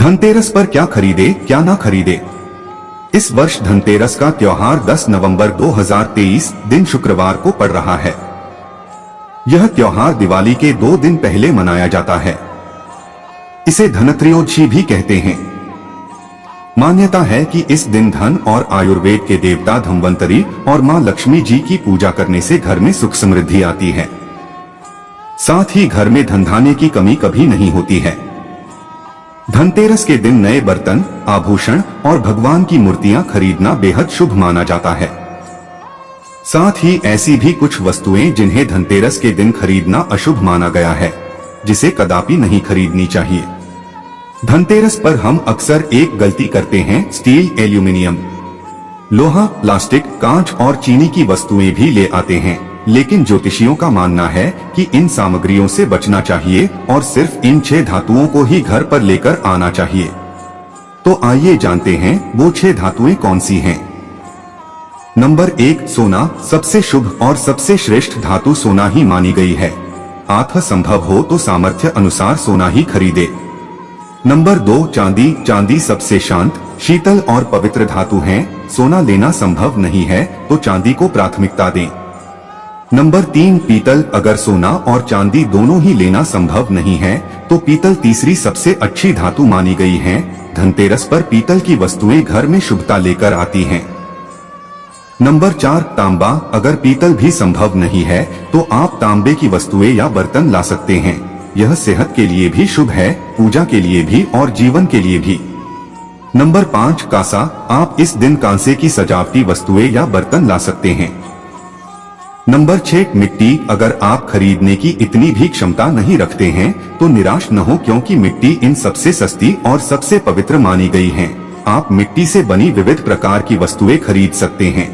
धनतेरस पर क्या खरीदे क्या ना खरीदे। इस वर्ष धनतेरस का त्योहार 10 नवंबर 2023 दिन शुक्रवार को पड़ रहा है। यह त्योहार दिवाली के 2 दिन पहले मनाया जाता है। इसे धनत्रयोदशी भी कहते हैं। मान्यता है कि इस दिन धन और आयुर्वेद के देवता धन्वंतरी और मां लक्ष्मी जी की पूजा करने से घर में सुख समृद्धि आती है। साथ ही घर में धनधान्य की कमी कभी नहीं होती है। धनतेरस के दिन नए बर्तन, आभूषण और भगवान की मूर्तियां खरीदना बेहद शुभ माना जाता है। साथ ही ऐसी भी कुछ वस्तुएं जिन्हें धनतेरस के दिन खरीदना अशुभ माना गया है, जिसे कदापि नहीं खरीदनी चाहिए। धनतेरस पर हम अक्सर एक गलती करते हैं, स्टील, एल्यूमिनियम, लोहा, प्लास्टिक, कांच और चीनी की वस्तुएं भी ले आते हैं। लेकिन ज्योतिषियों का मानना है कि इन सामग्रियों से बचना चाहिए और सिर्फ इन 6 धातुओं को ही घर पर लेकर आना चाहिए। तो आइए जानते हैं वो 6 धातुएं कौन सी हैं। नंबर 1, सोना। सबसे शुभ और सबसे श्रेष्ठ धातु सोना ही मानी गई है। आथा संभव हो तो सामर्थ्य अनुसार सोना ही खरीदे। नंबर 2, चांदी। चांदी सबसे शांत, शीतल और पवित्र धातु है। सोना लेना संभव नहीं है तो चांदी को प्राथमिकता दें। नंबर 3, पीतल। अगर सोना और चांदी दोनों ही लेना संभव नहीं है तो पीतल तीसरी सबसे अच्छी धातु मानी गई है। धनतेरस पर पीतल की वस्तुएं घर में शुभता लेकर आती हैं। नंबर 4, तांबा। अगर पीतल भी संभव नहीं है तो आप तांबे की वस्तुएं या बर्तन ला सकते हैं। यह सेहत के लिए भी शुभ है, पूजा के लिए भी और जीवन के लिए भी। नंबर 5, कांसा। आप इस दिन कांसे की सजावटी वस्तुएं या बर्तन ला सकते हैं। नंबर 6, मिट्टी। अगर आप खरीदने की इतनी भी क्षमता नहीं रखते हैं तो निराश न हो, क्योंकि मिट्टी इन सबसे सस्ती और सबसे पवित्र मानी गई है। आप मिट्टी से बनी विविध प्रकार की वस्तुएं खरीद सकते हैं।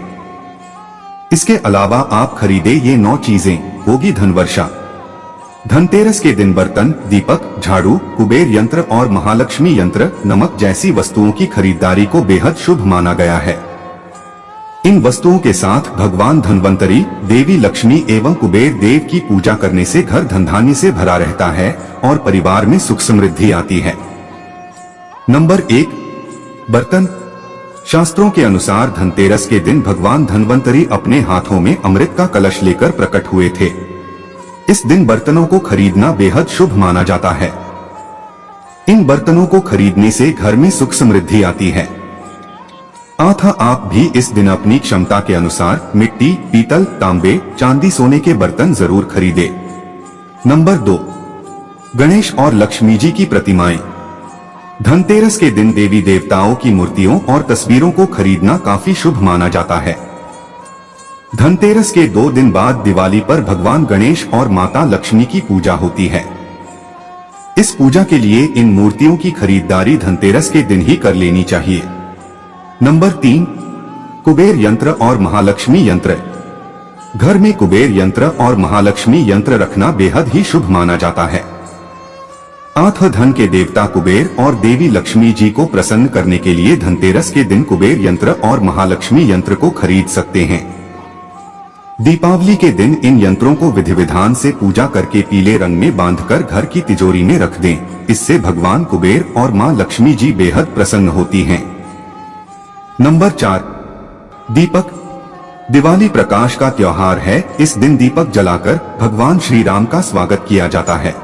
इसके अलावा आप खरीदे ये 9 चीजें, होगी धनवर्षा। धनतेरस के दिन बर्तन, दीपक, झाड़ू, कुबेर यंत्र और महालक्ष्मी यंत्र, नमक जैसी वस्तुओं की खरीदारी को बेहद शुभ माना गया है। इन वस्तुओं के साथ भगवान धन्वंतरी, देवी लक्ष्मी एवं कुबेर देव की पूजा करने से घर धनधान्य से भरा रहता है और परिवार में सुख समृद्धि आती है। नंबर 1, बर्तन। शास्त्रों के अनुसार धनतेरस के दिन भगवान धन्वंतरी अपने हाथों में अमृत का कलश लेकर प्रकट हुए थे। इस दिन बर्तनों को खरीदना बेहद शुभ माना जाता है। इन बर्तनों को खरीदने से घर में सुख समृद्धि आती है। अतः आप भी इस दिन अपनी क्षमता के अनुसार मिट्टी, पीतल, तांबे, चांदी, सोने के बर्तन जरूर खरीदे। नंबर 2, गणेश और लक्ष्मी जी की प्रतिमाएं। धनतेरस के दिन देवी देवताओं की मूर्तियों और तस्वीरों को खरीदना काफी शुभ माना जाता है। धनतेरस के 2 दिन बाद दिवाली पर भगवान गणेश और माता लक्ष्मी की पूजा होती है। इस पूजा के लिए इन मूर्तियों की खरीदारी धनतेरस के दिन ही कर लेनी चाहिए। नंबर 3, कुबेर यंत्र और महालक्ष्मी यंत्र। घर में कुबेर यंत्र और महालक्ष्मी यंत्र रखना बेहद ही शुभ माना जाता है। अतः धन के देवता कुबेर और देवी लक्ष्मी जी को प्रसन्न करने के लिए धनतेरस के दिन कुबेर यंत्र और महालक्ष्मी यंत्र को खरीद सकते हैं। दीपावली के दिन इन यंत्रों को विधि विधान से पूजा करके पीले रंग में बांधकर घर की तिजोरी में रख दें। इससे भगवान कुबेर और मां लक्ष्मी जी बेहद प्रसन्न होती हैं। नंबर 4, दीपक। दिवाली प्रकाश का त्योहार है। इस दिन दीपक जलाकर भगवान श्री राम का स्वागत किया जाता है।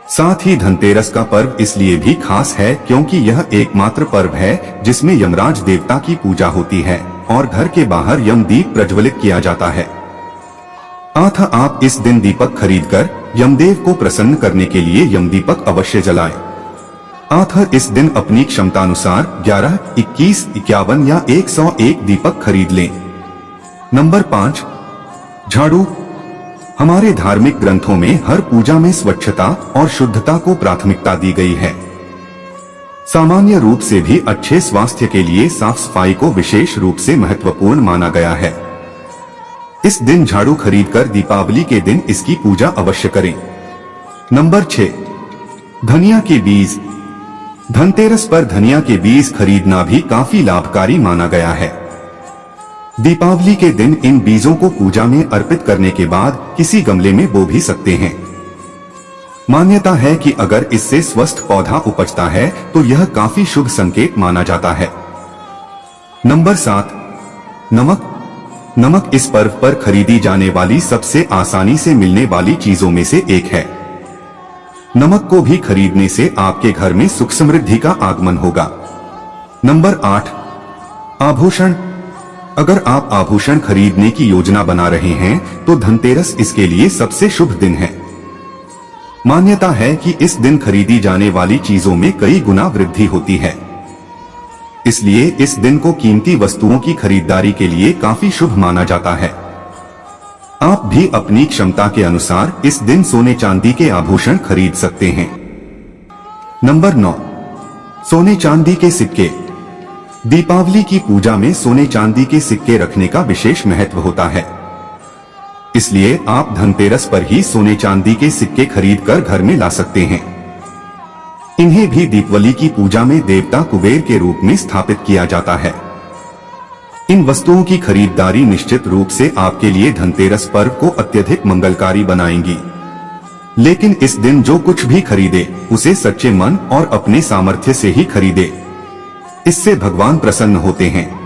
साथ ही धनतेरस का पर्व इसलिए भी खास है क्योंकि यह एकमात्र पर्व है जिसमें यमराज देवता की पूजा होती है और घर के बाहर यमदीप प्रज्वलित किया जाता है। अतः आप इस दिन दीपक खरीदकर यमदेव को प्रसन्न करने के लिए यमदीपक अवश्य जलाएं। अतः इस दिन अपनी क्षमतानुसार 11, 21, 51 या 101 दीपक खरीद लें। नंबर 5, झाड़ू। हमारे धार्मिक ग्रंथों में हर पूजा में स्वच्छता और शुद्धता को प्राथमिकता दी गई है। सामान्य रूप से भी अच्छे स्वास्थ्य के लिए साफ सफाई को विशेष रूप से महत्वपूर्ण माना गया है। इस दिन झाड़ू खरीदकर दीपावली के दिन इसकी पूजा अवश्य करें। नंबर 6, धनिया के बीज। धनतेरस पर धनिया के बीज खरीदना भी काफी लाभकारी माना गया है। दीपावली के दिन इन बीजों को पूजा में अर्पित करने के बाद किसी गमले में बो भी सकते हैं। मान्यता है कि अगर इससे स्वस्थ पौधा उपजता है तो यह काफी शुभ संकेत माना जाता है। नंबर 7, नमक। नमक इस पर्व पर खरीदी जाने वाली सबसे आसानी से मिलने वाली चीजों में से एक है। नमक को भी खरीदने से आपके घर में सुख समृद्धि का आगमन होगा। नंबर 8, आभूषण। अगर आप आभूषण खरीदने की योजना बना रहे हैं तो धनतेरस इसके लिए सबसे शुभ दिन है। मान्यता है कि इस दिन खरीदी जाने वाली चीजों में कई गुना वृद्धि होती है, इसलिए इस दिन को कीमती वस्तुओं की खरीदारी के लिए काफी शुभ माना जाता है। आप भी अपनी क्षमता के अनुसार इस दिन सोने चांदी के आभूषण खरीद सकते हैं। नंबर 9, सोने चांदी के सिक्के। दीपावली की पूजा में सोने चांदी के सिक्के रखने का विशेष महत्व होता है, इसलिए आप धनतेरस पर ही सोने चांदी के सिक्के खरीदकर घर में ला सकते हैं। इन्हें भी दीपावली की पूजा में देवता कुबेर के रूप में स्थापित किया जाता है। इन वस्तुओं की खरीदारी निश्चित रूप से आपके लिए धनतेरस पर्व को अत्यधिक मंगलकारी बनाएंगी, लेकिन इस दिन जो कुछ भी खरीदे उसे सच्चे मन और अपने सामर्थ्य से ही खरीदे। इससे भगवान प्रसन्न होते हैं।